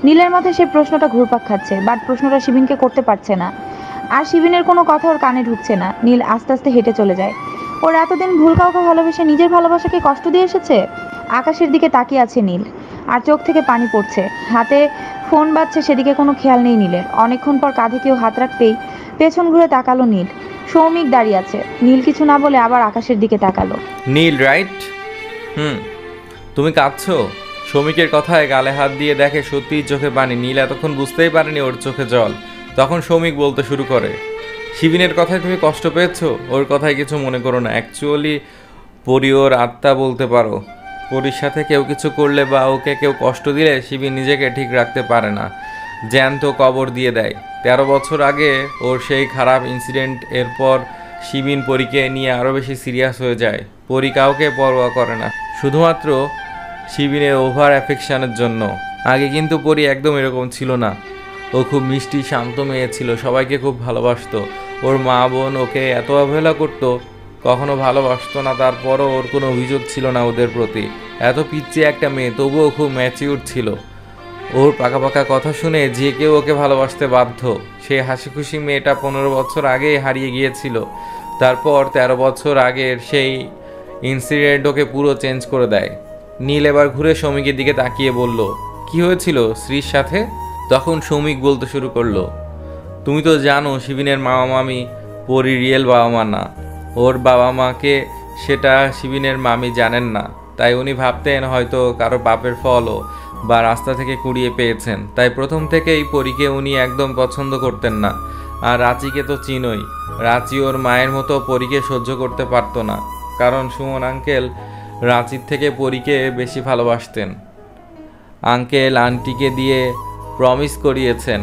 নীলের মাথায় সেই প্রশ্নটা ঘুরপাক খাচ্ছে, বাট প্রশ্নটা শিবিনকে করতে পারছে না। আর শিবিনের কোনো কথা ওর কানে ঢুকছে না। নীল আস্তে আস্তে হেঁটে চলে যায়। ওর এতদিন ভুল কাউকে ভালোবেসে নিজের ভালোবাসাকে কষ্ট দিয়ে এসেছে। আকাশের দিকে তাকিয়ে আছে নীল, আর চোখ থেকে পানি পড়ছে। হাতে ফোন বাজছে, সেদিকে কোনো খেয়াল নেই নীলের। অনেকক্ষণ পর কাঁধে কেউ হাত রাখতেই পেছন ঘুরে তাকালো নীল। সৌমিক দাঁড়িয়ে আছে। নীল কিছু না বলে আবার আকাশের দিকে তাকালো। নীল রাইট? তুমি কাঁদছো? সৌমিকের কথায় গালে হাত দিয়ে দেখে সত্যিই চোখে পানি। নীল এতক্ষণ বুঝতেই পারেনি ওর চোখে জল। তখন সৌমিক বলতে শুরু করে, শিবিনের কথায় তুমি কষ্ট পেয়েছো? ওর কথায় কিছু মনে করো না। অ্যাকচুয়ালি পরি ওর আত্মা বলতে পারো। পরির সাথে কেউ কিছু করলে বা ওকে কেউ কষ্ট দিলে শিবিন নিজেকে ঠিক রাখতে পারে না, জ্যান্ত কবর দিয়ে দেয়। 13 বছর আগে ওর সেই খারাপ ইনসিডেন্ট, এরপর শিবিন পরীকে নিয়ে আরও বেশি সিরিয়াস হয়ে যায়। পরি কাউকে পরোয়া করে না, শুধুমাত্র শিবিনের ওভার অ্যাফেকশানের জন্য। আগে কিন্তু পরি একদম এরকম ছিল না। ও খুব মিষ্টি শান্ত মেয়ে ছিল, সবাইকে খুব ভালোবাসতো। ওর মা বোন ওকে এত অবহেলা করতো, কখনো ভালোবাসতো না। তারপরও ওর কোনো অভিযোগ ছিল না ওদের প্রতি। এত পিচ্ছি একটা মেয়ে, তবুও খুব ম্যাচিউর ছিল। ওর পাকা পাকা কথা শুনে যে কেউ ওকে ভালোবাসতে বাধ্য। সেই হাসি খুশি মেয়েটা 15 বছর আগেই হারিয়ে গিয়েছিল। তারপর 13 বছর আগের সেই ইনসিডেন্ট ওকে পুরো চেঞ্জ করে দেয়। নীল এবার ঘুরে সৌমিকের দিকে তাকিয়ে বলল, কি হয়েছিল শ্রীর সাথে? তখন সৌমিক বলতে শুরু করলো, তুমি তো জানো শিবিনের মামা মামি পরি রিয়েল বাবা মা না। ওর বাবা মাকে সেটা শিবিনের মামি জানেন না, তাই উনি ভাবতেন হয়তো কারো পাপের ফলও বা রাস্তা থেকে কুড়িয়ে পেয়েছেন। তাই প্রথম থেকেই পরীকে উনি একদম পছন্দ করতেন না। আর রাঁচিকে তো চিনই, রাঁচি ওর মায়ের মতো পরীকে সহ্য করতে পারতো না, কারণ সুমন আঙ্কেল রাঁচির থেকে পরীকে বেশি ভালোবাসতেন। আঙ্কেল আন্টিকে দিয়ে প্রমিস করিয়েছেন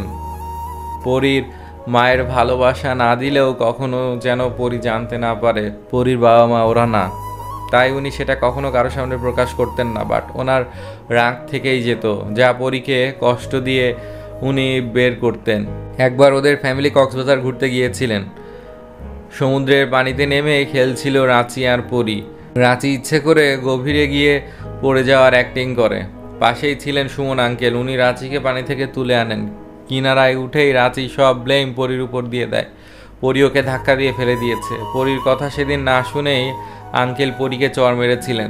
পরীর মায়ের ভালোবাসা না দিলেও কখনো যেন পরি জানতে না পারে পরীর বাবা মা ওরা না। তাই উনি সেটা কখনো কারো সামনে প্রকাশ করতেন না, বাট ওনার রাগ থেকেই যেত, যা পরীকে কষ্ট দিয়ে উনি বের করতেন। একবার ওদের ফ্যামিলি কক্সবাজার ঘুরতে গিয়েছিলেন। সমুদ্রের পানিতে নেমে খেলছিল রাঁচি আর পরি। রাঁচি ইচ্ছে করে গভীরে গিয়ে পড়ে যাওয়ার অ্যাক্টিং করে। পাশেই ছিলেন সুমন আঙ্কেল, উনি রাঁচিকে পানি থেকে তুলে আনেন। কিনারায় উঠেই রাঁচি সব ব্লেম পরির উপর দিয়ে দেয়। পরি ওকে ধাক্কা দিয়ে ফেলে দিয়েছে। পরির কথা সেদিন না শুনেই আঙ্কেল পরীকে চর মেরেছিলেন।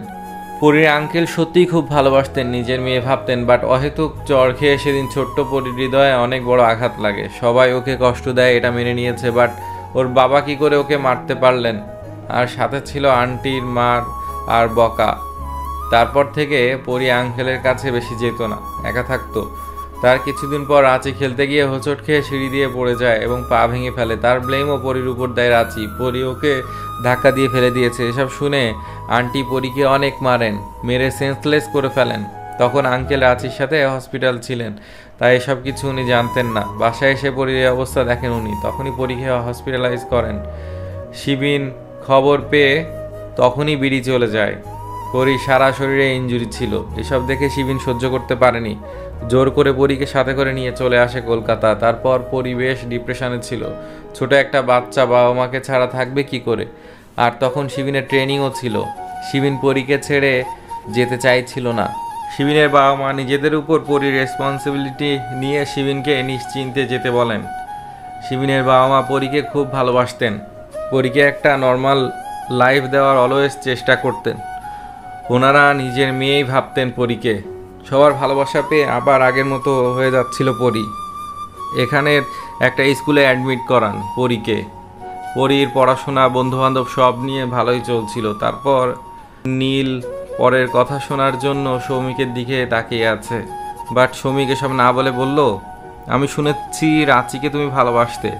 পরীর আঙ্কেল সত্যিই খুব ভালোবাসতেন, নিজের মেয়ে ভাবতেন, বাট অহেতুক চর খেয়ে সেদিন ছোট্ট পরীর হৃদয়ে অনেক বড় আঘাত লাগে। সবাই ওকে কষ্ট দেয়, এটা মেনে নিয়েছে, বাট ওর বাবা কি করে ওকে মারতে পারলেন? আর সাথে ছিল আন্টির মার আর বকা। তারপর থেকে পরি আঙ্কেলের কাছে বেশি যেত না, একা থাকতো। তার কিছুদিন পর রাঁচি খেলতে গিয়ে হোঁচট খেয়ে সিঁড়ি দিয়ে পড়ে যায় এবং পা ভেঙে ফেলে। তার ব্লেমও পরির উপর দেয় রাঁচি। পরি ওকে ধাক্কা দিয়ে ফেলে দিয়েছে। এসব শুনে আন্টি পরীকে অনেক মারেন, মেরে সেন্সলেস করে ফেলেন। তখন আঙ্কেল রাঁচির সাথে হসপিটাল ছিলেন, তাই এসব কিছু উনি জানতেন না। বাসায় এসে পরীর অবস্থা দেখেন উনি, তখনই পরীকে হসপিটালাইজ করেন। শিবিন খবর পেয়ে তখনই বেরিয়ে চলে যায়। পরীর সারা শরীরে ইনজুরি ছিল। এসব দেখে শিবিন সহ্য করতে পারেনি, জোর করে পরীকে সাথে করে নিয়ে চলে আসে কলকাতা। তারপর পরি বেশ ডিপ্রেশনে ছিল। ছোট একটা বাচ্চা বাবা মাকে ছাড়া থাকবে কি করে? আর তখন শিবিনের ট্রেনিংও ছিল। শিবিন পরীকে ছেড়ে যেতে চাইছিল না। শিবিনের বাবা মা নিজেদের উপর পরীর রেসপন্সিবিলিটি নিয়ে শিবিনকে নিশ্চিন্তে যেতে বলেন। শিবিনের বাবা মা পরীকে খুব ভালোবাসতেন, পরীকে একটা নর্মাল লাইফ দেওয়ার অলওয়েজ চেষ্টা করতেন। ওনারা নিজের মেয়েই ভাবতেন পরীকে। সবার ভালোবাসা পেয়ে আবার আগের মতো হয়ে যাচ্ছিল পরি। এখানের একটা স্কুলে অ্যাডমিট করান পরীকে। পরীর পড়াশোনা, বন্ধুবান্ধব সব নিয়ে ভালোই চলছিল। তারপর নীল পরের কথা শোনার জন্য সৌমিকের দিকে তাকিয়ে আছে, বাট সৌমিক এসব না বলে বলল, আমি শুনেছি রাঁচিকে তুমি ভালোবাসতে।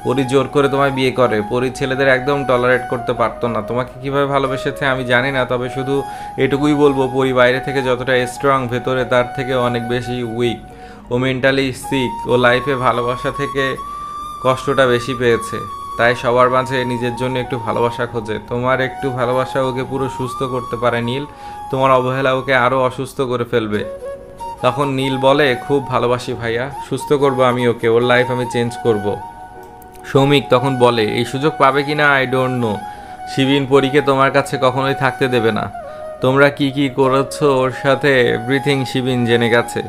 পরি জোর করে তোমায় বিয়ে করে। পরি ছেলেদের একদম টলারেট করতে পারতো না। তোমাকে কিভাবে ভালোবেসেছে আমি জানি না, তবে শুধু এটুকুই বলবো, পরি বাইরে থেকে যতটা স্ট্রং, ভেতরে তার থেকে অনেক বেশি উইক। ও মেন্টালি সিক। ও লাইফে ভালোবাসা থেকে কষ্টটা বেশি পেয়েছে, তাই সবার মাঝে নিজের জন্য একটু ভালোবাসা খোঁজে। তোমার একটু ভালোবাসা ওকে পুরো সুস্থ করতে পারে নীল, তোমার অবহেলা ওকে আরও অসুস্থ করে ফেলবে। তখন নীল বলে, খুব ভালোবাসি ভাইয়া, সুস্থ করবো আমি ওকে, ওর লাইফ আমি চেঞ্জ করব। সৌমিক তখন বলে, এই সুযোগ পাবে কিনা আই ডোন্ট নো। শিবিন পরীকে তোমার কাছে কখনোই থাকতে দেবে না। তোমরা কি কি করেছো ওর সাথে এভরিথিং শিবিন জেনে গেছে।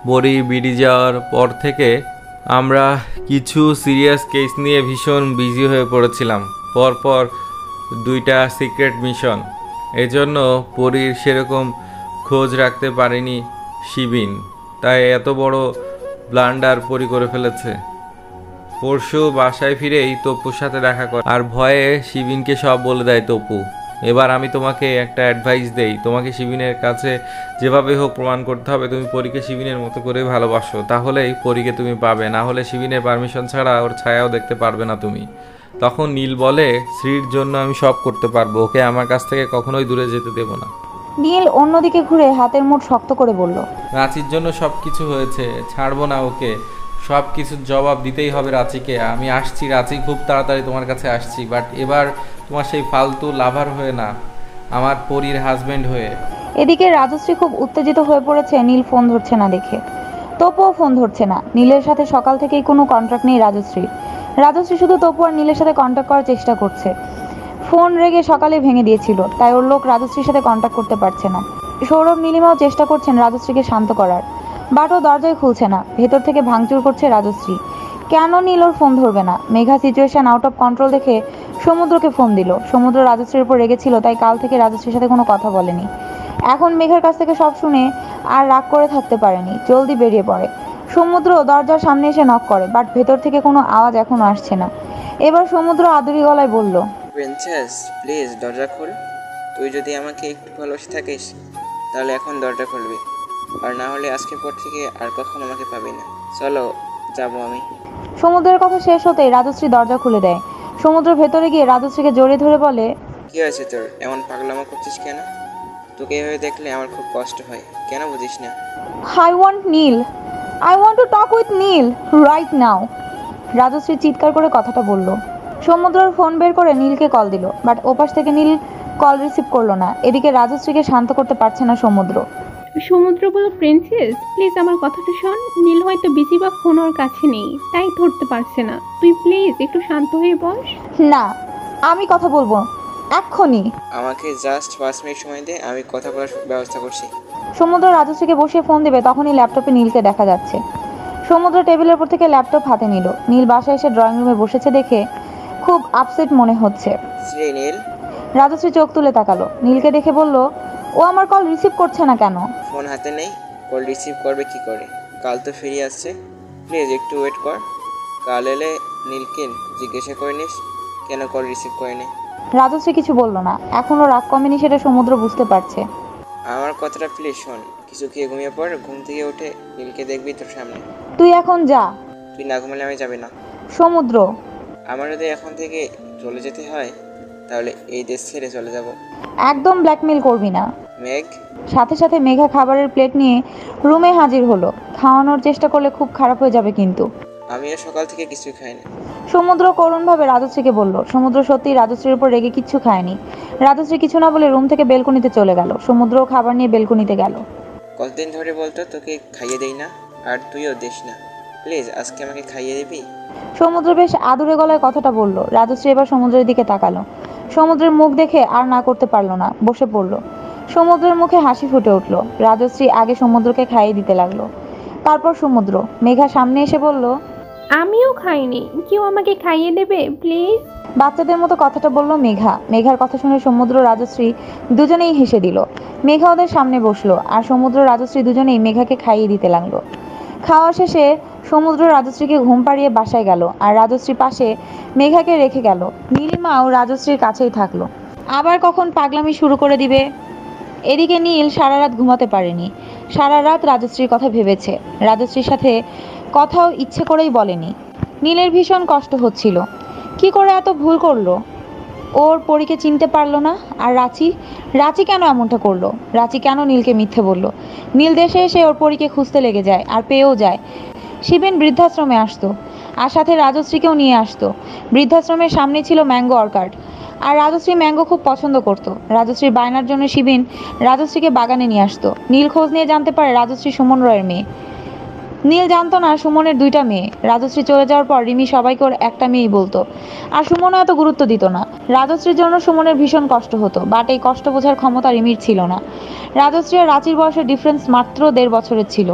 পরি বিডি যাওয়ার পর থেকে আমরা কিছু সিরিয়াস কেস নিয়ে ভীষণ বিজি হয়ে পড়েছিলাম, পরপর 2টা সিক্রেট মিশন। এজন্য পরীর সেরকম খোঁজ রাখতে পারেনি শিবিন, তাই এত বড় ব্লান্ডার পরি করে ফেলেছে। পরশু বাসায় ফিরেই তপুর সাথে দেখা করে আর ভয়ে শিবিনকে সব বলে দেয় তপু। এবার আমি তোমাকে একটা অ্যাডভাইস দেই, তোমাকে শিবিনের কাছে যেভাবে হোক প্রমাণ করতে হবে তুমি পরীকে শিবিনের মতো করে ভালোবাসো, তাহলেই পরীকে তুমি পাবে, না হলে শিবিনের পারমিশন ছাড়া ওর ছায়াও দেখতে পারবে না তুমি। তখন নীল বলে, শ্রীর জন্য আমি সব করতে পারবো, ওকে আমার কাছ থেকে কখনোই দূরে যেতে দেবো না। নীল অন্যদিকে ঘুরে হাতের মুঠ শক্ত করে বলল, রাঁচির জন্য সব কিছু হয়েছে, ছাড়বো না ওকে, সব কিছুর জবাব দিতেই হবে রাঁচিকে। আমি আসছি রাঁচি, খুব তাড়াতাড়ি তোমার কাছে আসছি, বাট এবার তোমার সেই ফালতু লাভার হয়ে না, আমার পরীর হাজবেন্ড হয়ে। এদিকে রাজশ্রী খুব উত্তেজিত হয়ে পড়েছে নীল ফোন ধরছে না দেখে। তপুও ফোন ধরছে না। নীলের সাথে সকাল থেকেই কোনো কন্ট্যাক্ট নেই রাজশ্রীর। রাজশ্রী শুধু তপু আর নীলের সাথে কন্ট্যাক্ট করার চেষ্টা করছে। ফোন রেগে সকালে ভেঙে দিয়েছিল, তাই ওর লোক রাজশ্রীর সাথে কন্ট্যাক্ট করতে পারছে না। সৌরভ নীলিমাও চেষ্টা করছেন রাজশ্রীকে শান্ত করার, বাট ও দরজায় খুলছে না। ভেতর থেকে ভাঙচুর করছে রাজশ্রী। কেন নীল ওর ফোন ধরবে না? Megha situation out of control দেখে সমুদ্রকে ফোন দিল। সমুদ্র রাজশ্রীর উপর রেগেছিল, তাই কাল থেকে রাজশ্রীর সাথে কোনো কথা বলেনি। এখন মেঘার কাছ থেকে সব শুনে আর রাগ করে থাকতে পারেনি, জলদি বেরিয়ে পড়ে। সমুদ্র দরজার সামনে এসে নক করে, বাট ভেতর থেকে কোনো আওয়াজ এখনো আসছে না। এবার সমুদ্র আদুরি গলায় বলল, প্রিন্সেস প্লিজ দরজা খোল। তুই যদি আমাকে একটু ভালোবেসে থাকিস তাহলে এখন দরজা খুলবি, আর না হলে আজকের পর থেকে আর কখনো আমাকে পাবি না। চলো যাবো আমি। সমুদ্রের কথা শেষ হতেই রাজশ্রী দরজা খুলে দেয়। সমুদ্র ভেতরে গিয়ে রাজশ্রীকে জড়িয়ে ধরে বলে, কি হয়েছে তোর? এমন পাগলামো করছিস কেন? তোকে এভাবে দেখলে আমার খুব কষ্ট হয়, কেন বুঝিস না? I want Neel, I want to talk with Neel right now. Rajashree চিৎকার করে কথাটা বলল। সমুদ্রের ফোন বের করে নীলকে কল দিল, বাট ওপাশ থেকে নীল কল রিসিভ করলো না। এদিকে রাজশ্রীকে শান্ত করতে পারছে না সমুদ্র। সমুদ্র বলল, প্রিন্সেস প্লিজ আমার কথাটা শোন। নীল হয়তো বিজি বা ফোন ওর কাছে নেই, তাই ধরতে পারছে না। তুই প্লিজ একটু শান্ত হয়ে বস। না, আমি কথা বলবো এক্ষুনি। আমাকে জাস্ট 5 মিনিট সময় দে, আমি কথা বলার ব্যবস্থা করছি। সমুদ্র রাজশ্রীকে বসিয়ে ফোন দেবে, তখনই ল্যাপটপে নীলকে দেখা যাচ্ছে। সমুদ্র টেবিলের উপর থেকে ল্যাপটপ হাতে নিল। নীল বাসায় এসে ড্রয়িং রুমে বসেছে দেখে খুব আপসেট মনে হচ্ছে। শ্রী নীল। রাজশ্রী চোখ তুলে তাকালো। নীলকে দেখে বলল, ও আমার কল রিসিভ করছে না কেন? ফোন হাতে নেই, কল রিসিভ করবে কি করে? কাল তো ফিরে আসছে, প্লিজ একটু ওয়েট কর। কাল এলে নীলকে জিজ্ঞাসা করে নিস কেন কল রিসিভ করেনি। রাজশ্রী কিছু বলল না। এখনো রাগ কমেনি সেটা সমুদ্র বুঝতে পারছে। আমার কথাটা প্লিজ শোন, কিছু খেয়ে ঘুমিয়ে পড়, ঘুম থেকে উঠে নীলকে দেখবি তোর সামনে। তুই এখন যা। তুই না ঘুমালে আমি যাবি না। সমুদ্র, আমার যদি এখন থেকে চলে যেতে হয় তাহলে এই দেশ ছেড়ে চলে যাব। একদম ব্ল্যাকমেল করবি না। মেঘ। সাথে সাথে মেঘা খাবারের প্লেট নিয়ে রুমে হাজির হলো। খাওয়ানোর চেষ্টা করলে খুব খারাপ হয়ে যাবে কিন্তু। আমিও সকাল থেকে কিছুই খাইনি। সমুদ্র করুণভাবে রাজশ্রীকে বলল। সমুদ্র সত্যি রাজশ্রীর উপর রেগে কিচ্ছু খায়নি। রাজশ্রী কিছু না বলে রুম থেকে বেলকনিতে চলে গেল। সমুদ্রও খাবার নিয়ে বেলকনিতে গেল। কতদিন ধরে বলতো তোকে খাইয়ে দেই না, আর তুইও দিস না। প্লিজ আজকে আমাকে খাইয়ে দিবি? সমুদ্র বেশ আদুরে গলায় কথাটা বলল। রাজশ্রী এবার সমুদ্রের দিকে তাকালো। সমুদ্রের মুখ দেখে আর না করতে পারলো না, বসে পড়লো। সমুদ্রের মুখে হাসি ফুটে উঠল। রাজশ্রী আগে সমুদ্রকে খাইয়ে দিতে লাগলো, তারপর সমুদ্র। মেঘা সামনে এসে বলল, আমিও খাইনি, কেউ আমাকে খাইয়ে দেবে প্লিজ। বাচ্চাদের মতো কথাটা বলল মেঘা। মেঘার কথা শুনে সমুদ্র রাজশ্রী দুজনেই হেসে দিল। মেঘা ওদের সামনে বসলো, আর সমুদ্র রাজশ্রী দুজনেই মেঘাকে খাইয়ে দিতে লাগলো। খাওয়া শেষে সমুদ্র রাজশ্রীকে ঘুম পাড়িয়ে বাসায় গেল, আর রাজশ্রী পাশে মেঘাকে রেখে গেল। নীলিমাও রাজশ্রীর কাছেই থাকলো। আবার কখন পাগলামি শুরু করে দিবে। এদিকে নীল সারা রাত ঘুমাতে পারেনি। সারা রাত রাজশ্রীর কথা ভেবেছে। রাজশ্রীর সাথে কথাও ইচ্ছে করেই বলেনি। নীলের ভীষণ কষ্ট হচ্ছিল। কি করে এত ভুল করলো? ওর পরীকে চিনতে পারলো না। আর রাঁচি, রাঁচি কেন এমনটা করলো? রাঁচি কেন নীলকে মিথ্যে বলল? নীল দেশে এসে ওর পরীকে খুঁজতে লেগে যায়, আর পেয়েও যায়। শিবিন বৃদ্ধাশ্রমে আসতো, আর সাথে রাজশ্রীকেও নিয়ে আসতো। বৃদ্ধাশ্রমের সামনে ছিল ম্যাঙ্গো অর্কার্ড, আর রাজশ্রী ম্যাঙ্গো খুব পছন্দ করতো। রাজশ্রীর বায়নার জন্য শিবিন রাজশ্রীকে বাগানে নিয়ে আসতো। নীল খোঁজ নিয়ে জানতে পারে রাজশ্রী সুমন রয়ের মেয়ে। নীল জানতো না সুমনের দুইটা মেয়ে। রাজশ্রী চলে যাওয়ার পর রিমি সবাইকে ওর একটা মেয়েই বলতো, আর সুমনও এত গুরুত্ব দিত না। রাজশ্রীর জন্য সুমনের ভীষণ কষ্ট হতো, বাট এই কষ্ট বোঝার ক্ষমতা রিমির ছিল না। রাজশ্রী আর রাঁচির বয়সের ডিফারেন্স মাত্র 1.5 বছরের ছিল,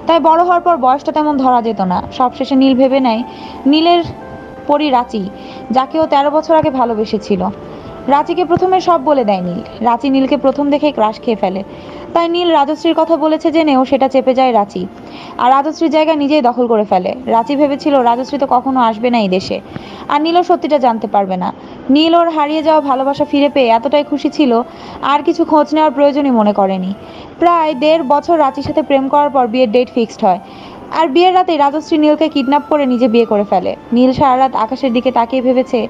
তাই বড় হওয়ার পর বয়সটা তেমন ধরা যেত না। সবশেষে নীল ভেবে নেয় নীলের পরি রাঁচি, যাকে ও 13 বছর আগে ভালোবেসেছিল। রাঁচিকে প্রথমে সব বলে দেয় নীল। রাঁচি নীলকে প্রথম দেখে ক্রাশ খেয়ে ফেলে, তাই নীল রাজশ্রীর কথা বলেছে জেনেও সেটা চেপে যায় রাঁচি, আর রাজশ্রীর জায়গা নিজেই দখল করে ফেলে। রাঁচি ভেবেছিল রাজশ্রী তো কখনো আসবে না এই দেশে, আর নীলও সত্যিটা জানতে পারবে না। নীল ওর হারিয়ে যাওয়া ভালোবাসা ফিরে পেয়ে এতটাই খুশি ছিল, আর কিছু খোঁজ নেওয়ার প্রয়োজনই মনে করেনি। প্রায় 1.5 বছর রাঁচির সাথে প্রেম করার পর বিয়ের ডেট ফিক্সড হয়, আর বিয়ের রাতে রাজশ্রী নীলকে কিডন্যাপ করে নিজে বিয়ে করে ফেলে। নীল সারা রাত আকাশের দিকে তাকিয়ে ভেবেছে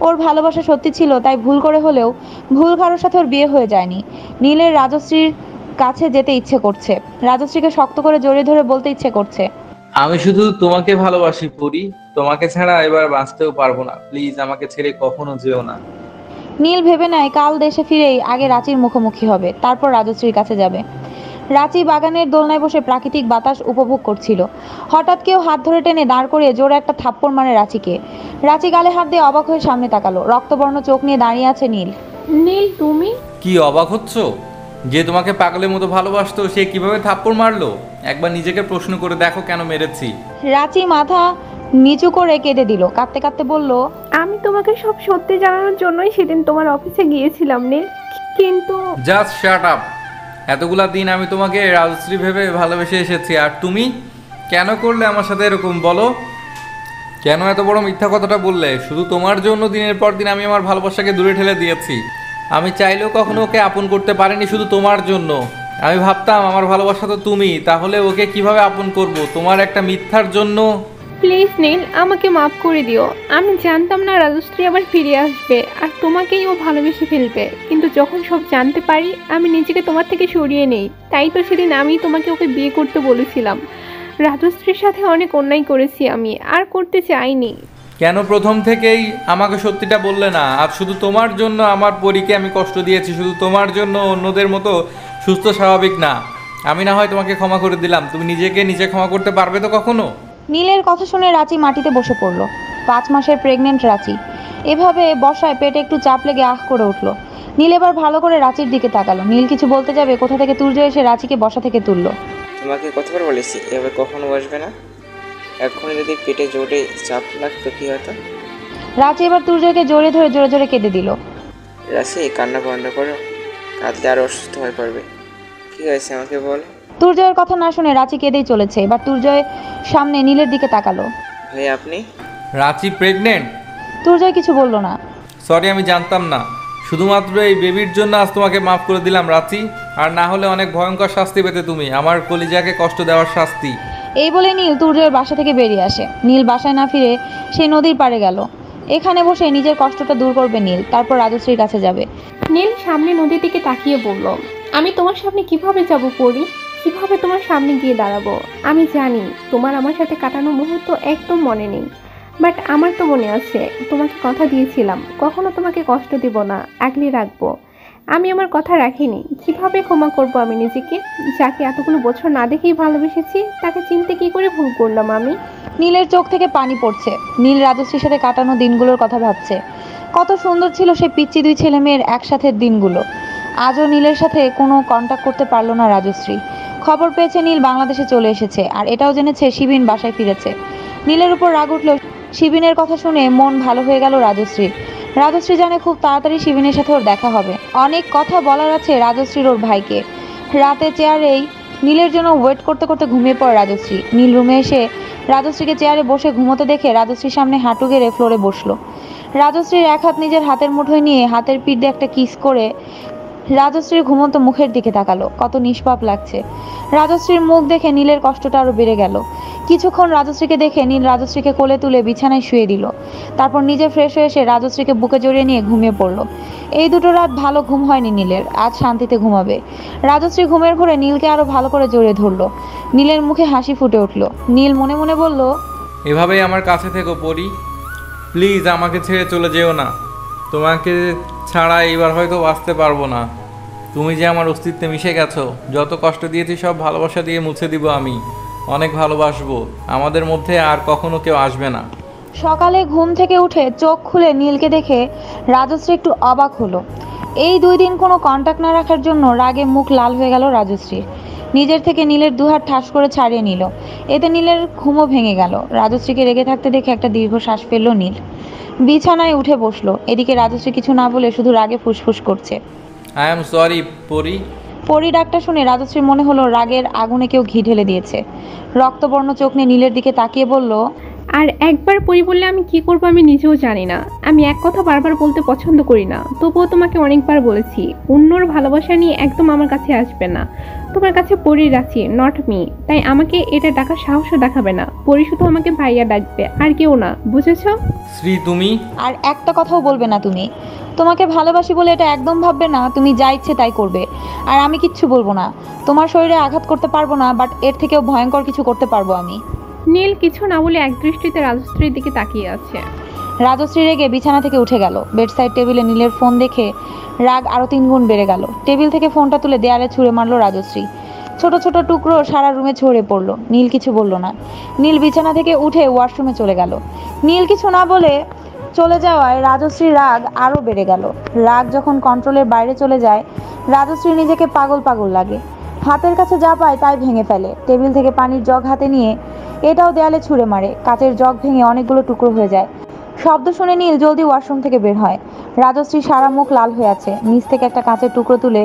ওর ভালোবাসা সত্যি ছিল, তাই ভুল করে হলেও ভুল কারোর সাথে ওর বিয়ে হয়ে যায়নি। নীলের রাজশ্রীর কাছে যেতে ইচ্ছে করছে, রাজশ্রীকে শক্ত করে জড়িয়ে ধরে বলতে ইচ্ছে করছে, আমি শুধু তোমাকে ভালোবাসি পরি, তোমাকে ছাড়া এবার বাঁচতেও পারবো না। প্লিজ আমাকে ছেড়ে কখনো যেও না। নীল ভেবে নেয় কাল দেশে ফিরেই আগে রাঁচির মুখোমুখি হবে, তারপর রাজশ্রীর কাছে যাবে। রাঁচি বাগানের দোলনায় বসে প্রাকৃতিক বাতাস উপভোগ করছিল। হঠাৎ কেউ হাত ধরে টেনে দাঁড় করিয়ে জোরে একটা থাপ্পড় মারে রাঁচিকে। রাঁচি গালে হাত দিয়ে অবাক হয়ে সামনে তাকালো। রক্তবর্ণ চোখ নিয়ে দাঁড়িয়ে আছে নীল। নীল তুমি? কি অবাক হচ্ছ? যে তোমাকে পাগলের মতো ভালোবাসতো সে কিভাবে থাপ্পড় মারলো? একবার নিজেকে প্রশ্ন করে দেখো কেন মেরেছি। রাঁচি মাথা নিচু করে কেঁদে দিল, কাঁদতে কাঁদতে বলল, আমি তোমাকে সব সত্যি জানানোর জন্যই সেদিন তোমার অফিসে গিয়েছিলাম নীল, কিন্তু জাস্ট শাট আপ। এতগুলা দিন আমি তোমাকে রাজশ্রী ভেবে ভালোবেসে এসেছি, আর তুমি কেন করলে আমার সাথে এরকম বলো? কেন এত বড় মিথ্যা কথাটা বললে? শুধু তোমার জন্য দিনের পর দিন আমি আমার ভালোবাসাকে দূরে ঠেলে দিয়েছি। আমি চাইলেও কখনো ওকে আপন করতে পারিনি শুধু তোমার জন্য। আমি ভাবতাম আমার ভালোবাসা তো তুমি, তাহলে ওকে কিভাবে আপন করব তোমার একটা মিথ্যার জন্য? প্লিজ নীল, আমাকে মাফ করে দিও। আমি জানতাম না রাজশ্রী আবার ফিরে আসবে আর তোমাকেই ও ভালোবেসে ফেলবে, কিন্তু যখন সব জানতে পারি আমি নিজেকে তোমার থেকে সরিয়ে নেই। তাই তো সেদিন আমি তোমাকে ওকে বিয়ে করতে বলেছিলাম। রাজশ্রীর সাথে অনেক অন্যায় করেছি আমি, আর করতে চাইনি। কেন প্রথম থেকেই আমাকে সত্যিটা বললে না? আজ শুধু তোমার জন্য আমার পরীকে আমি কষ্ট দিয়েছি, শুধু তোমার জন্য অন্যদের মতো সুস্থ স্বাভাবিক না। আমি না হয় তোমাকে ক্ষমা করে দিলাম, তুমি নিজেকে নিজে ক্ষমা করতে পারবে তো কখনো? নীলের কথা শুনে রাঁচি মাটিতে বসে পড়ল। 5 মাসের প্রেগনেন্ট রাঁচি এভাবে বসায় পেটে একটু চাপ লেগে আহ করে উঠল। নীল এবার ভালো করে রাঁচির দিকে তাকালো। নীল কিছু বলতে যাবে, কোথা থেকে তুর্য এসে রাঁচিকে বসা থেকে তুললো। তোমাকে কতবার বলেছি এভাবে কখনো বসবে না। এখন যদি পেটে জোরে চাপ লাগতো কি হতো? রাঁচি এবার তুর্যকে জড়িয়ে ধরে জোরে জোরে কেঁদে দিল। রাশি, কান্না বন্ধ করো, কাঁদলে আরও অসুস্থ হয়ে পড়বে। কি হয়েছে আমাকে বলো। তুর্জয়ের কথা না শুনে রাঁচি কেঁদেই চলেছে। এবার তুর্জয়ের সামনে নীলের দিকে তাকালো। ভাই আপনি? রাঁচি প্রেগনেন্ট? তুর্জয় কিছু বলল না। সরি, আমি জানতাম না। শুধুমাত্র এই বেবির জন্য আজ তোমাকে মাফ করে দিলাম রাঁচি, আর না হলে অনেক ভয়ঙ্কর শাস্তি পেতে তুমি, আমার কলিজাকে কষ্ট দেওয়ার শাস্তি। এই বলে নীল তুর্জয়ের বাসা থেকে বেরিয়ে আসে। নীল বাসায় না ফিরে সে নদীর পাড়ে গেল। এখানে বসে নিজের কষ্টটা দূর করবে নীল, তারপর রাজশ্রীর কাছে যাবে। নীল সামনে নদীর দিকে তাকিয়ে বলল, আমি তোমার সামনে কিভাবে যাব পরি? কিভাবে তোমার সামনে গিয়ে দাঁড়াবো? আমি জানি তোমার আমার সাথে কাটানো মুহূর্ত একদম মনে নেই, বাট আমার তো মনে আছে। তোমাকে কথা দিয়েছিলাম কখনো তোমাকে কষ্ট দিব না, আগলে রাখবো। আমি আমার কথা রাখিনি। কিভাবে ক্ষমা করব আমি নিজেকে, যাকে এতগুলো বছর না দেখেই ভালোবেসেছি? তাকে চিনতে কি করে ভুল করলাম আমি? নীলের চোখ থেকে পানি পড়ছে। নীল রাজশ্রীর সাথে কাটানো দিনগুলোর কথা ভাবছে। কত সুন্দর ছিল সে পিচ্চি 2 ছেলে মেয়ের একসাথে দিনগুলো। আজও নীলের সাথে কোনো কন্ট্যাক্ট করতে পারলো না রাজশ্রী। খবর পেয়েছে নীল বাংলাদেশে চলে এসেছে, আর এটাও জেনেছে শিবিন বাসায় ফিরেছে। নীলের উপর রাগ উঠলেও শিবিনের কথা শুনে মন ভালো হয়ে গেল রাজশ্রীর। রাজশ্রী জানে খুব তাড়াতাড়ি শিবিনের সাথে ওর দেখা হবে। অনেক কথা বলার আছে রাজশ্রীর ওর ভাইকে। রাতে চেয়ারেই নীলের জন্য ওয়েট করতে করতে ঘুমিয়ে পড়ে রাজশ্রী। নীল রুমে এসে রাজশ্রীকে চেয়ারে বসে ঘুমোতে দেখে রাজশ্রীর সামনে হাঁটু গেড়ে ফ্লোরে বসলো। রাজশ্রীর এক হাত নিজের হাতের মুঠোয় নিয়ে হাতের পিঠ দিয়ে একটা কিস করে রাজশ্রীর ঘুমন্ত মুখের দিকে তাকালো। কত নিষ্পাপ লাগছে। রাজশ্রীর মুখ দেখে নীলের কষ্টটা আরো বেড়ে গেল। কিছুক্ষণ রাজশ্রীকে দেখে নীল রাজশ্রীকে কোলে তুলে বিছানায় শুয়ে দিল। তারপর নিজে ফ্রেশ হয়ে এসে রাজশ্রীকে বুকে জড়িয়ে নিয়ে ঘুমিয়ে পড়লো। এই দুটো রাত ভালো ঘুম হয়নি নীলের। আজ শান্তিতে ঘুমাবে। রাজশ্রী ঘুমের ঘরে নীলকে আরো ভালো করে জড়িয়ে ধরলো। নীলের মুখে হাসি ফুটে উঠল। নীল মনে মনে বলল, এভাবেই আমার কাছে থেকো পরি, প্লিজ আমাকে ছেড়ে চলে যেও না। তোমাকে ছাড়া এইবার হয়তো বাঁচতে পারবো না। তুমি যে আমার অস্তিত্বে মিশে গেছো। যত কষ্ট দিয়েছি সব ভালোবাসা দিয়ে মুছে দিব আমি। অনেক ভালোবাসবো। আমাদের মধ্যে আর কখনো কেউ আসবে না। সকালে ঘুম থেকে উঠে চোখ খুলে নীলকে দেখে রাজশ্রী একটু অবাক হলো। এই 2 দিন কোনো কন্টাক্ট না রাখার জন্য রাগে মুখ লাল হয়ে গেল রাজশ্রীর। নিজের থেকে নীলের দুহাত ঠাস করে ছাড়িয়ে নিল। এতে নীলের ঘুমও ভেঙে গেল। রাজশ্রীকে রেগে থাকতে দেখে একটা দীর্ঘ শ্বাস ফেলল নীল। বিছানায় উঠে বসলো। এদিকে রাজশ্রী কিছু না বলে শুধু রাগে ফুসফুস করছে। আই এম সরি পরি। পরি ডাকটা শুনে রাজশ্রীর মনে হলো রাগের আগুনে কেউ ঘি ঢেলে দিয়েছে। রক্তবর্ণ চোখ নিয়ে নীলের দিকে তাকিয়ে বলল, আর একবার পরি বললে আমি কি করবো আমি নিজেও জানি না। আমি এক কথা বারবার বলতে পছন্দ করি না, তবুও তোমাকে অনেকবার বলেছি অন্যর ভালোবাসা নিয়ে একদম আমার কাছে আসবে না। তোমার কাছে পরি রাখি, নট মি। তাই আমাকে এটা ডাকার সাহসও দেখাবে না। পরি শুধু আমাকে ভাইয়া ডাকবে, আর কেউ না, বুঝেছো? শ্রী তুমি। আর একটা কথাও বলবে না তুমি। তোমাকে ভালোবাসি বলে এটা একদম ভাববে না তুমি যা ইচ্ছে তাই করবে। আর আমি কিচ্ছু বলবো না। তোমার শরীরে আঘাত করতে পারবো না, বাট এর থেকেও ভয়ঙ্কর কিছু করতে পারবো আমি। নীল কিছু না বলে একদৃষ্টিতে রাজশ্রীর দিকে তাকিয়ে আছে। রাজশ্রী রেগে বিছানা থেকে উঠে গেল। বেডসাইড টেবিলে নীলের ফোন দেখে রাগ আরও 3 গুণ বেড়ে গেল। টেবিল থেকে ফোনটা তুলে দেয়ালে ছুঁড়ে মারল রাজশ্রী। ছোট ছোট টুকরো সারা রুমে ছড়িয়ে পড়লো। নীল কিছু বলল না। নীল বিছানা থেকে উঠে ওয়াশরুমে চলে গেল। নীল কিছু না বলে চলে যাওয়ায় রাজশ্রীর রাগ আরও বেড়ে গেল। রাগ যখন কন্ট্রোলের বাইরে চলে যায় রাজশ্রী নিজেকে পাগল পাগল লাগে। হাতের কাছে যা পায় তাই ভেঙে ফেলে। টেবিল থেকে পানির জগ হাতে নিয়ে এটাও দেয়ালে ছুঁড়ে মারে। কাচের জগ ভেঙে অনেকগুলো টুকরো হয়ে যায়। শব্দ শুনে নীল জলদি ওয়াশরুম থেকে বের হয়। রাজশ্রী সারা মুখ লাল হয়ে আছে। নিচ থেকে একটা কাঁচের টুকরো তুলে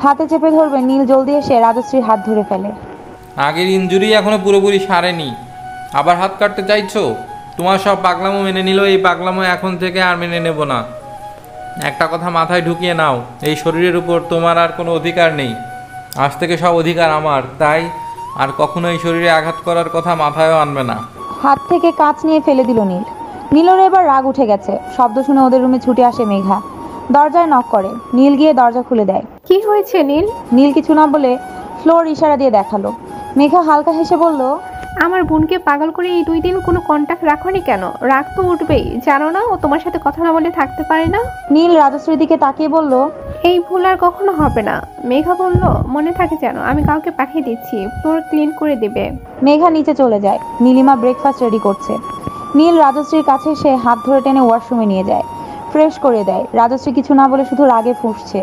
হাতে চেপে ধরবে নীল জলদি এসে রাজশ্রীর হাত ধরে ফেলে। আগের ইনজুরি এখনো পুরোপুরি সারেনি, আবার হাত কাটতে চাইছো? তোমার সব পাগলামো মেনে নিল, এই পাগলামো এখন থেকে আর মেনে নেব না। একটা কথা মাথায় ঢুকিয়ে নাও, এই শরীরের উপর তোমার আর কোনো অধিকার নেই। আজ থেকে সব অধিকার আমার, তাই আর কখনো এই শরীরে আঘাত করার কথা মাথায়ও আনবে না। হাত থেকে কাঁচ নিয়ে ফেলে দিল নীল। নীলের এবার রাগ উঠে গেছে। শব্দ শুনে ওদের রুমে ছুটে আসে মেঘা। দরজায় নক করে। নীল গিয়ে দরজা খুলে দেয়। কি হয়েছে নীল? নীল কিছু না বলে ফ্লোর ইশারা দিয়ে দেখালো। মেঘা হালকা হেসে বলল, আমার বোনকে পাগল করে এই 2 দিন কোনো কন্টাক্ট রাখোনি কেন? রাগ তো উঠবেই, জানো না ও তোমার সাথে কথা না বলে থাকতে পারে না? নীল রাজশ্রীর দিকে তাকিয়ে বলল, এই ভুল আর কখনো হবে না। মেঘা বলল, মনে থাকে যেন, আমি কাউকে পাঠিয়ে দিচ্ছি, ফ্লোর ক্লিন করে দেবে। মেঘা নিচে চলে যায়। নীলিমা ব্রেকফাস্ট রেডি করছে। নীল রাজশ্রীর কাছে এসে হাত ধরে টেনে ওয়াশরুমে নিয়ে যায়, ফ্রেশ করে দেয়। রাজশ্রী কিছু না বলে শুধু রাগে ফুঁসছে।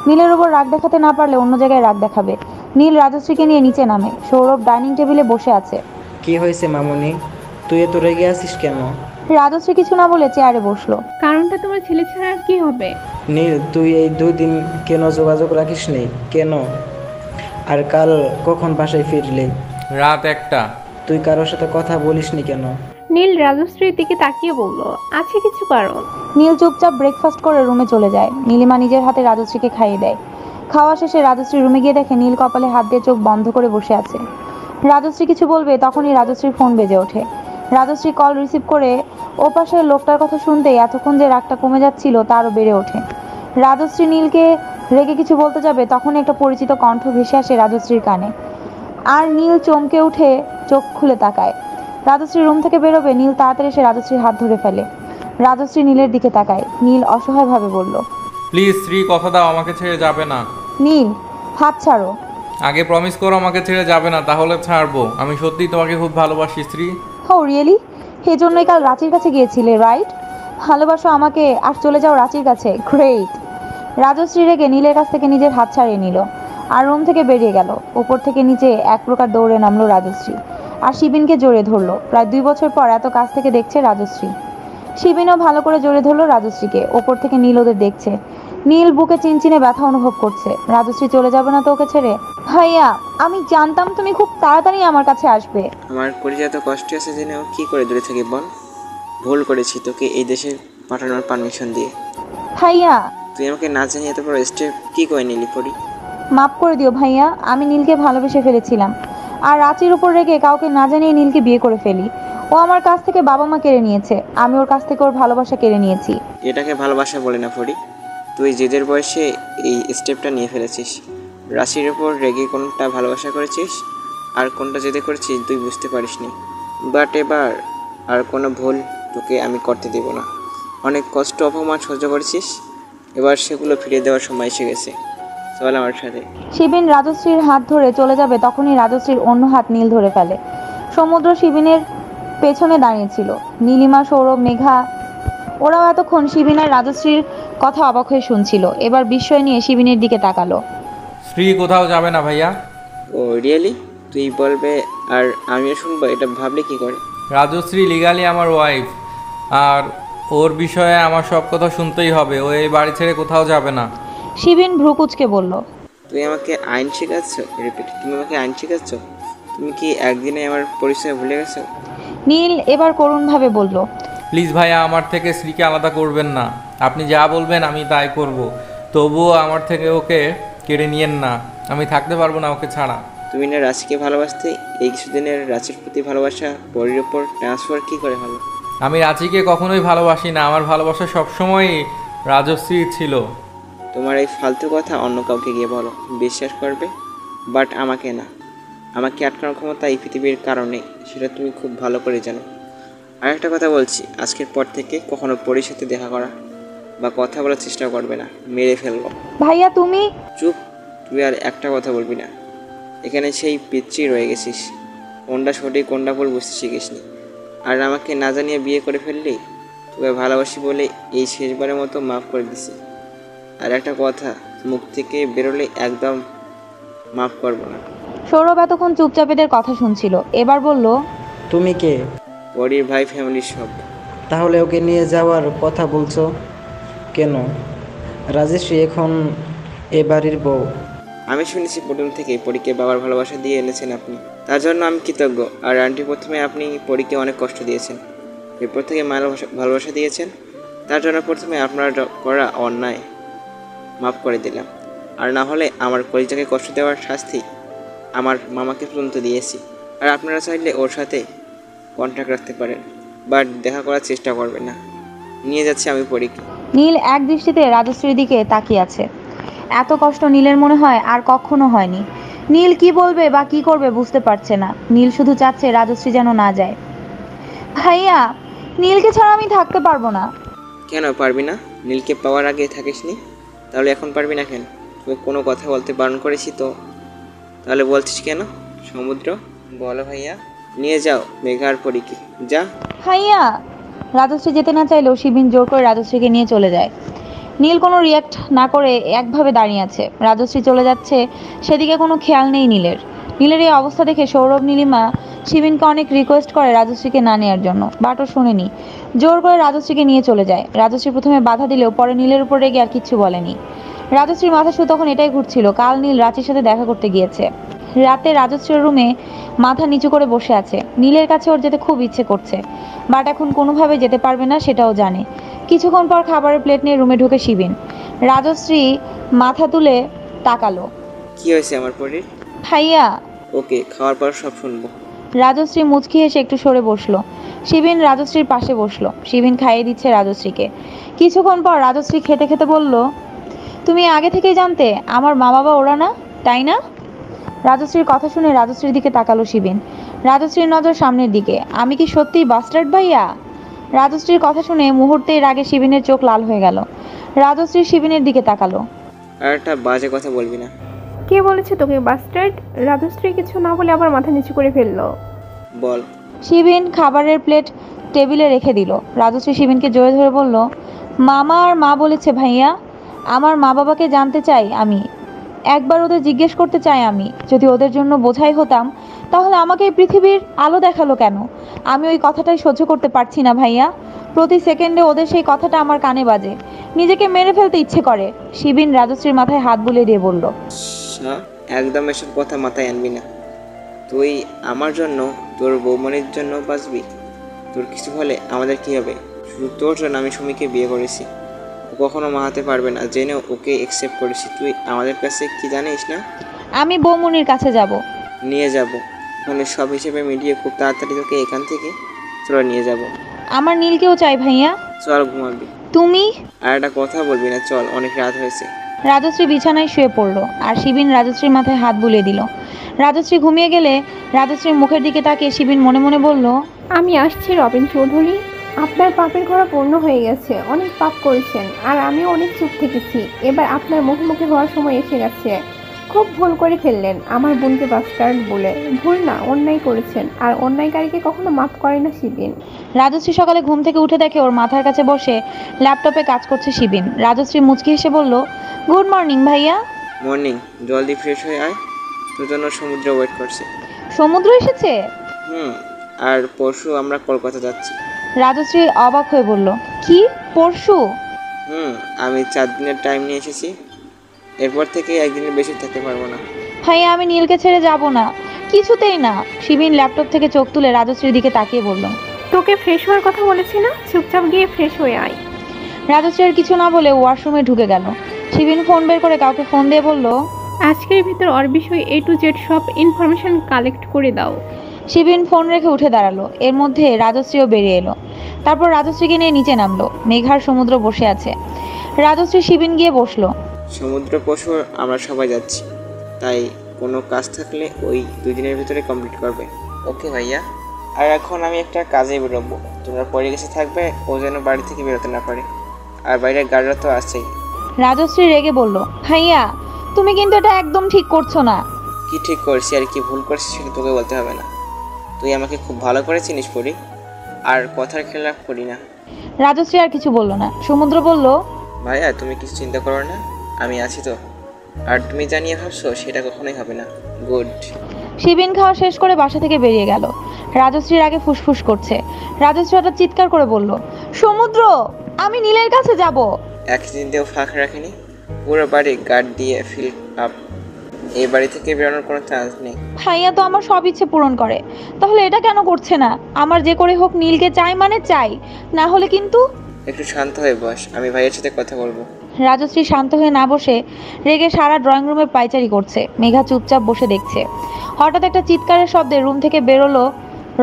নীলের ওপর রাগ দেখাতে না পারলে অন্য জায়গায় রাগ দেখাবে। নীল রাজশ্রীকে নিয়ে নিচে নামে। সৌরভ ডাইনিং টেবিলে বসে আছে। কি হয়েছে মামুনি, তুই এত রেগে আছিস কেন? রাজশ্রী কিছু না বলে চেয়ারে বসলো। কারণটা তোমার ছেলে ছাড়া আর কি হবে? নীল, তুই এই 2 দিন কেন যোগাযোগ রাখিস নি কেন? আর কাল কখন বাসায় ফিরলি? রাত 1টা। তুই কারোর সাথে কথা বলিসনি কেন? নীল রাজশ্রীর দিকে তাকিয়ে বলল, আছে কিছু কারণ। নীল চুপচাপ ব্রেকফাস্ট করে রুমে চলে যায়। নীলিমা নিজের হাতে রাজশ্রীকে খাইয়ে দেয়। খাওয়া শেষে রাজশ্রী রুমে গিয়ে দেখে নীল কপালে হাত দিয়ে চোখ বন্ধ করে বসে আছে। রাজশ্রী কিছু বলবে তখনই রাজশ্রীর ফোন বেজে ওঠে। রাজশ্রী কল রিসিভ করে ওপাশে লোকটার কথা শুনতেই এতক্ষণ যে রাগটা কমে যাচ্ছিল তারও বেড়ে ওঠে। রাজশ্রী নীলকে রেগে কিছু বলতে যাবে তখনই একটা পরিচিত কণ্ঠ ভেসে আসে রাজশ্রীর কানে। আর নীল চমকে উঠে চোখ খুলে তাকায়। রাজশ্রী রুম থেকে বেরোবে, নীল তাড়াতাড়ি এসে রাজশ্রীর হাত ধরে ফেলে। রাজশ্রী নীলের দিকে তাকায়। নীল অসহায়ভাবে বলল, প্লিজ শ্রী, কথা দাও আমাকে ছেড়ে যাবে না। নীল, হাত ছাড়ো। আগে প্রমিস করো আমাকে ছেড়ে যাবে না, তাহলে ছাড়বো। আমি সত্যিই তোমাকে খুব ভালোবাসি শ্রী। হো রিয়েলি? এই জন্যই কাল রাঁচির কাছে গিয়েছিলে, রাইট? ভালোবাসো আমাকে আর চলে যাও রাঁচির কাছে, গ্রেট। রাজশ্রী রেগে নীলের কাছ থেকে নিজের হাত ছাড়িয়ে নিল আর রুম থেকে বেরিয়ে গেল। উপর থেকে নিচে এক প্রকার দৌড়ে নামলো রাজশ্রী আর শিবিনকে জড়িয়ে ধরলো। প্রায় 2 বছর পর এত কাছ থেকে দেখছে রাজশ্রী। শিবিনও ভালো করে জড়িয়ে ধরলো রাজশ্রীকে। ওপর থেকে নীল ওদের দেখছে। নীল বুকে চিনচিনে ব্যথা অনুভব করছে। রাজশ্রী চলে যাবে না তো ওকে ছেড়ে? ভাইয়া, আমি জানতাম তুমি খুব তাড়াতাড়ি আমার কাছে আসবে। আমার কলিজা এত কষ্ট আছে জেনেও কি করে দূরে থেকে বল? ভুল করেছি তোকে এই দেশে পাঠানোর পারমিশন দিয়ে। ভাইয়া, তুই আমাকে না জানিয়ে এত বড় স্টেপ কি করে নিলি পড়ি? মাফ করে দিও ভাইয়া, আমি নীলকে ভালোবেসে ফেলেছিলাম আর রাঁচির উপর রেখে কাউকে না জানিয়ে নীলকে বিয়ে করে ফেলি। ও আমার কাছ থেকে বাবা মা কেড়ে নিয়েছে, আমি ওর কাছ থেকে ওর ভালোবাসা কেড়ে নিয়েছি। এটাকে ভালোবাসা বলে না পড়ি। তুই জেদের বয়সে এই স্টেপটা নিয়ে ফেলেছিস। রাশির ওপর রেগে কোনটা ভালোবাসা করেছিস আর কোনটা জেদে করেছিস তুই বুঝতে পারিসনি। বাট এবার আর কোনো ভুল তোকে আমি করতে দেব না। অনেক কষ্ট অপমান সহ্য করেছিস, এবার সেগুলো ফিরিয়ে দেওয়ার সময় এসে গেছে। চল আমার সাথে। শিবিন রাজশ্রীর হাত ধরে চলে যাবে তখনই রাজশ্রীর অন্য হাত নীল ধরে ফেলে। সমুদ্র শিবিনের পেছনে দাঁড়িয়েছিল। নীলিমা, সৌরভ, মেঘা ওরাও এতক্ষণ শিবিন আর রাজশ্রীর কথা অবাক হয়ে শুনছিল। এবার বিস্ময় নিয়ে শিবিনের দিকে তাকালো। শ্রী কোথাও যাবে না ভাইয়া। ও রিয়েলি? তুই বলবে আর আমিও শুনবো, এটা ভাবলে কি করে? রাজশ্রী লিগালি আমার ওয়াইফ, আর ওর বিষয়ে আমার সব কথা শুনতেই হবে। ও এই বাড়ি ছেড়ে কোথাও যাবে না। শিবিন ভ্রুকুচকে বলল, তুই আমাকে আইন শেখাচ্ছ? রিপিট, তুমি আমাকে আইন শেখাচ্ছ? তুমি কি একদিনে আমার পরিচয় ভুলে গেছো? নীল এবার করুণভাবে বলল, প্লিজ ভাইয়া, আমার থেকে শ্রীকে আলাদা করবেন না। আপনি যা বলবেন আমি তাই করব। তবুও আমার থেকে ওকে কেড়ে নিয়েন না। আমি থাকতে পারবো না ওকে ছাড়া। তুমি না রাশিকে ভালোবাসতে, এই কিছুদিনের রাশির প্রতি ভালোবাসা পরির ওপর ট্রান্সফার কি করে হলো? আমি রাঁচিকে কখনোই ভালোবাসি না। আমার ভালোবাসা সবসময়ই রাজশ্রী ছিল। তোমার এই ফালতু কথা অন্য কাউকে গিয়ে বলো, বিশ্বাস করবে, বাট আমাকে না। আমাকে আটকানোর ক্ষমতা এই পৃথিবীর কারণে, সেটা তুমি খুব ভালো করে জানো। আর একটা কথা বলছি, আজকের পর থেকে কখনো পরির সাথে দেখা করা বা কথা বলার চেষ্টা করবে না, মেরে ফেলবো। ভাইয়া তুমি। চুপ, তুই আর একটা কথা বলবি না। এখানে সেই পিচ্ছি রয়ে গেছিস, কোনটা সঠিক কোনটা ভুল বুঝতে শিখিসনি। আর আমাকে না জানিয়ে বিয়ে করে ফেললি। তোকে ভালোবাসি বলে এই শেষবারের মতো মাফ করে দিছি। আর একটা কথা, মুখ থেকে বেরোলে একদম মাফ করবো না। সৌরভ এতক্ষণ চুপচাপ এদের কথা শুনছিল, এবার বলল, তুমি কে? পরির ভাই, ফ্যামিলির সব। তাহলে ওকে নিয়ে যাওয়ার কথা বলছো কেন? রাজশ্রী এখন এ বাড়ির বউ। আমি শুনেছি প্রথম থেকে পরীকে বাবার ভালোবাসা দিয়ে এনেছেন আপনি, তার জন্য আমি কৃতজ্ঞ। আর আন্টি, প্রথমে আপনি পরীকে অনেক কষ্ট দিয়েছেন, এরপর থেকে ভালোবাসা দিয়েছেন। তার জন্য প্রথমে আপনার করা অন্যায় মাফ করে দিলাম। আর না হলে আমার কলিজাকে কষ্ট দেওয়ার শাস্তি আমার মামাকে পর্যন্ত দিয়েছি। আর আপনারা চাইলে ওর সাথে কন্ট্যাক্ট রাখতে পারেন, বাট দেখা করার চেষ্টা করবেন না। নিয়ে যাচ্ছি আমি পরীকে। নীল এক দৃষ্টিতে রাজশ্রীর দিকে তাকিয়ে আছে। এত কষ্ট নীলের মনে হয় আর কখনো হয়নি। নীল কি বলবে বা কি করবে বুঝতে পারছে না। নীল শুধু চাচ্ছে রাজশ্রী যেন না যায়। ভাইয়া, নীলকে ছাড়া আমি থাকতে পারবো না। কেন পারবি না? নীলকে পাওয়ার আগে থাকিসনি, তাহলে এখন পারবি না কেন? তোকে কোনো কথা বলতে বারণ করেছি তো, তাহলে বলছিস কেন? সমুদ্র, বলো ভাইয়া। নিয়ে যাও মেঘার পরীকে, যা। ভাইয়া। রাজশ্রী যেতে না চাইলেও শিবিন জোর করে রাজশ্রীকে নিয়ে চলে যায়। নীল কোনো রিয়াক্ট না করে একভাবে দাঁড়িয়ে আছে। রাজশ্রী চলে যাচ্ছে, সেদিকে কোনো খেয়াল নেই নীলের। নীলের এই অবস্থা দেখে সৌরভ, নীলিমা শিবিনকে অনেক রিকোয়েস্ট করে রাজশ্রীকে না নেওয়ার জন্য, বাট ও শোনেনি। জোর করে রাজশ্রীকে নিয়ে চলে যায়। রাজশ্রী প্রথমে বাধা দিলেও পরে নীলের উপর রেগে আর কিচ্ছু বলেনি। রাজশ্রীর মাথা শুধু তখন এটাই ঘুরছিল, কাল নীল রাঁচির সাথে দেখা করতে গিয়েছে। রাতে রাজশ্রীর রুমে মাথা নিচু করে বসে আছে। নীলের কাছে ওর যেতে খুব ইচ্ছে করছে, বাট এখন কোনোভাবে যেতে পারবে না, সেটাও জানে। কিছুক্ষণ পর খাবারের প্লেট নিয়ে রুমে ঢুকে শিবিন। রাজশ্রী মাথা তুলে তাকালো। কি হয়েছে আমার পরীর? ভাইয়া। ওকে, খাওয়ার পর সব শুনবো। রাজশ্রী মুচকি হেসে একটু সরে বসলো। শিবিন রাজশ্রীর পাশে বসলো। শিবিন খাইয়ে দিচ্ছে রাজশ্রীকে। কিছুক্ষণ পর রাজশ্রী খেতে খেতে বলল, তুমি আগে থেকেই জানতে আমার মা বাবা ওরা না, তাই না? রাজশ্রীর কথা শুনে রাজশ্রীর দিকে তাকালো শিবিন। রাজশ্রীর নজর সামনের দিকে। আমি কি সত্যিই বাস্টার্ড ভাইয়া? রাজশ্রীর কথা শুনে মুহূর্তেই রাগে শিবিনের চোখ লাল হয়ে গেল। রাজশ্রী শিবিনের দিকে তাকালো। আর একটা বাজে কথা বলবি না। কে বলেছে তোকে বাস্টার্ড? রাজশ্রী কিছু না বলে আবার মাথা নিচু করে ফেললো। বল। শিবিন খাবারের প্লেট টেবিলে রেখে দিল। রাজশ্রী শিবিনকে জড়িয়ে ধরে বলল, মামা আর মা বলেছে ভাইয়া। আমার মা বাবাকে জানতে চাই আমি, একবার ওদের জিজ্ঞেস করতে চাই আমি। যদি ওদের জন্য বোঝাই হতাম, তাহলে আমাকে এই পৃথিবীর আলো দেখালো কেন? আমি ওই কথাটাই সহ্য করতে পারছি না ভাইয়া। প্রতি সেকেন্ডে ওদের সেই কথাটা আমার কানে বাজে, নিজেকে মেরে ফেলতে ইচ্ছে করে। শিবিন রাজশ্রীর মাথায় হাত বুলিয়ে দিয়ে বলল, একদম এসব কথা মাথায় আনবি না। তুই আমার জন্য, তোর বৌমনির জন্য বাঁচবি। তোর কিছু হলে আমাদের কি হবে? শুধু তোর জন্য আমি সুমিকে বিয়ে করেছি। ও কখনো মাহাতে পারবে না জেনেও ওকে অ্যাকসেপ্ট করেছি। তুই আমাদের কাছে কি জানিস না? আমি বৌমনির কাছে যাব। নিয়ে যাব, ওখানে সব হিসেবে মিলিয়ে খুব তাড়াতাড়ি তোকে এখান থেকে চলে নিয়ে যাব। আমার নীলকেও চাই ভাইয়া। চল ঘুমাবি। তুমি? আর একটা কথা বলবি না, চল, অনেক রাত হয়েছে। রাজশ্রী বিছানায় শুয়ে পড়ল আর শিবিন রাজশ্রীর মাথায় হাত বুলিয়ে দিল। রাজশ্রী ঘুমিয়ে গেলে রাজশ্রীর মুখের দিকে তাকিয়ে শিবিন মনে মনে বলল, আমি আসছি রবিন চৌধুরী। আপনার পাপের ঘোড়া পূর্ণ হয়ে গেছে। অনেক পাপ করেছেন আর আমিও অনেক চুপ থেকেছি। এবার আপনার মুখে মুখে হওয়ার সময় এসে গেছে। খুব ভুল করে ফেললেন আমার বোনকে বাস্টার্ড বলে। ভুল না, অন্যায় করেছেন, আর অন্যায়কারীকে কখনো মাফ করে না শিবিন। রাজশ্রী সকালে ঘুম থেকে উঠে দেখে ওর মাথার কাছে বসে ল্যাপটপে কাজ করছে শিবিন। রাজশ্রী মুচকি হেসে বলল, গুড মর্নিং ভাইয়া। মর্নিং, জলদি ফ্রেশ হয়ে আয়, তোর জন্য সমুদ্র ওয়েট করছে। সমুদ্র এসেছে? আর পরশু আমরা কলকাতা যাচ্ছি। রাজশ্রী অবাক হয়ে বলল, কি পরশু? আমি 4 দিনের টাইম নিয়ে এসেছি। এরপর থেকে একদিনের বেশি থাকতে পারবো না। ভাইয়া আমি নীলকে ছেড়ে যাব না, কিছুতেই না। শিবিন ল্যাপটপ থেকে চোখ তুলে রাজশ্রীর দিকে তাকিয়ে বলল, তোকে ফ্রেশ হওয়ার কথা বলেছি না, চুপচাপ গিয়ে ফ্রেশ হয়ে আয়। রাজশ্রী আর কিছু না বলে ওয়াশরুমে ঢুকে গেল। শিবিন ফোন বের করে কাউকে ফোন দিয়ে বলল, আজকের ভিতর ওর বিষয়ে A to Z সব ইনফরমেশন কালেক্ট করে দাও। শিবিন ফোন রেখে উঠে দাঁড়ালো। এর মধ্যে রাজশ্রীও বেরিয়ে এলো। তারপর রাজশ্রীকে নিয়ে নিচে নামলো। মেঘার সমুদ্র বসে আছে। রাজশ্রী শিবিন গিয়ে বসলো। সমুদ্র পশুর আমরা সবাই যাচ্ছি, তাই কোনো কাজ থাকলে ওই 2 দিনের ভিতরে কমপ্লিট করবে। ওকে ভাইয়া। আর এখন আমি একটা কাজে বেরোবো, তোমরা পরে গেছে থাকবে, ও যেন বাড়ি থেকে বেরোতে না পারে। আর বাইরের গার্ডরা তো আছেই। রাজশ্রী রেগে বলল, ভাইয়া তুমি কিন্তু এটা একদম ঠিক করছো না। কি ঠিক করছি আর কি ভুল করছি সেটা তোকে বলতে হবে না। তুই আমাকে খুব ভালো করে চিনিস পড়ি, আর কথার খেলাপ করি না। রাজশ্রী আর কিছু বলল না। সমুদ্র বলল, ভাইয়া তুমি কিছু চিন্তা করো না, আমি আছি তো। আর তুমি জানিয়ে ভাবছো সেটা কখনোই হবে না। গুড। শিবিন খাওয়া শেষ করে বাসা থেকে বেরিয়ে গেল। রাজশ্রীর আগে ফুসফুস করছে। রাজশ্রী হঠাৎ চিৎকার করে বলল, সমুদ্র আমি নীলের কাছে যাব। একদিনতেও ফাঁক রাখিনি, পুরো বাড়ি গার্ড দিয়ে ফিল আপ। এই বাড়ি থেকে বেরোনোর কোনো চান্স নেই। ভাইয়া তো আমার সব ইচ্ছে পূরণ করে, তাহলে এটা কেন করছে না? আমার যে করে হোক নীলকে চাই মানে চাই, না হলে কিন্তু। একটু শান্ত হয়ে বস, আমি ভাইয়ের সাথে কথা বলবো। রাজশ্রী শান্ত হয়ে না বসে রেগে সারা ড্রয়িং রুমে পায়চারি করছে। মেঘা চুপচাপ বসে দেখছে। হঠাৎ একটা চিৎকারের শব্দে রুম থেকে বেরোলো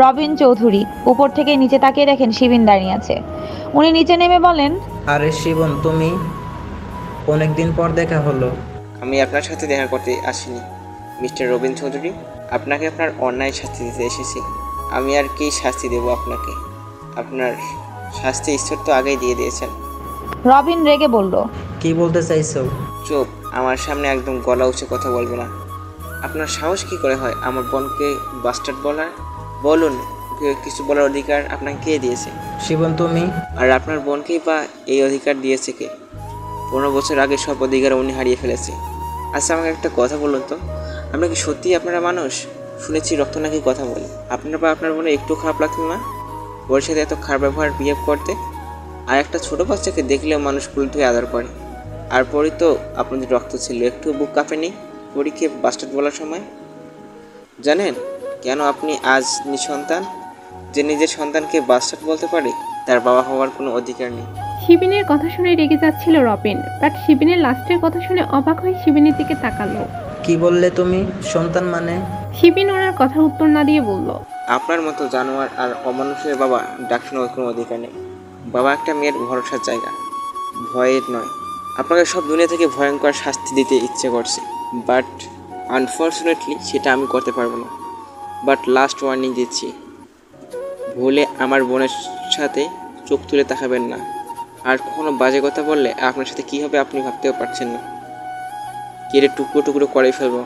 রবিন চৌধুরী। উপর থেকে নিচে তাকিয়ে দেখেন শিবিন দাঁড়িয়ে আছে। উনি নিচে নেমে বলেন, আরে শিবন, তুমি? অনেকদিন পর দেখা হলো। আমি আপনার সাথে দেখা করতে আসিনি মিস্টার রবিন চৌধুরী, আপনাকে আপনার অন্যায় শাস্তি দিতে এসেছি। আমি আর কি শাস্তি দেব আপনাকে? আপনার শাস্তি ঈশ্বর তো আগেই দিয়ে দিয়েছেন। রবিন রেগে বলল, কি বলতে চাইছো? চুপ, আমার সামনে একদম গলা উঁচে কথা বলবে না। আপনার সাহস কি করে হয় আমার বোনকে বাস্টার্ড বলার? বলুন, কিছু বলার অধিকার আপনাকে কে দিয়েছে? শিবন তুমি? আর আপনার বোনকেই বা এই অধিকার দিয়েছে কে? 15 বছর আগে সব অধিকার উনি হারিয়ে ফেলেছে। আচ্ছা আমাকে একটা কথা বলুন তো, আমরা কি সত্যিই আপনারা মানুষ? শুনেছি রক্ত নাকি কথা বলে। আপনার বা আপনার বোনের একটু খারাপ লাগতো না ওর সাথে এত খারাপ ব্যবহার বিহেভ করতে? আর একটা ছোটো বাচ্চাকে দেখলেও মানুষ কুল ধুয়ে আদর করে। আর পরই তো আপনাদের রক্ত ছিল, একটু বুক কাঁপেনি পরীকে বাস্টার্ড বলার সময়? জানেন কেন আপনি আজ নিঃসন্তান? যে নিজের সন্তানকে বাস্টার্ড বলতে পারে তার বাবা হওয়ার কোনো অধিকার নেই। শিবিনের কথা শুনে রেগে যাচ্ছিল রবিন, বাট শিবিনের লাস্টের কথা শুনে অবাক হয়ে শিবিনের দিকে তাকালো। কি বললে তুমি? সন্তান মানে? শিবিন ওনার কথার উত্তর না দিয়ে বলল, আপনার মতো জানোয়ার আর অমানুষের বাবা ডাক শোনার কোনো অধিকার নেই। বাবা একটা মেয়ের ভরসার জায়গা, ভয়ের নয়। আপনাকে সব দুনিয়া থেকে ভয়ঙ্কর শাস্তি দিতে ইচ্ছে করছে, বাট আনফর্চুনেটলি সেটা আমি করতে পারবো না। বাট লাস্ট ওয়ার্নিং দিচ্ছি, ভুলে আমার বোনের সাথে চোখ তুলে তাকাবেন না। আর কখনো বাজে কথা বললে আপনার সাথে কী হবে আপনি ভাবতেও পারছেন না। কেড়ে টুকরো টুকরো করে ফেলবো।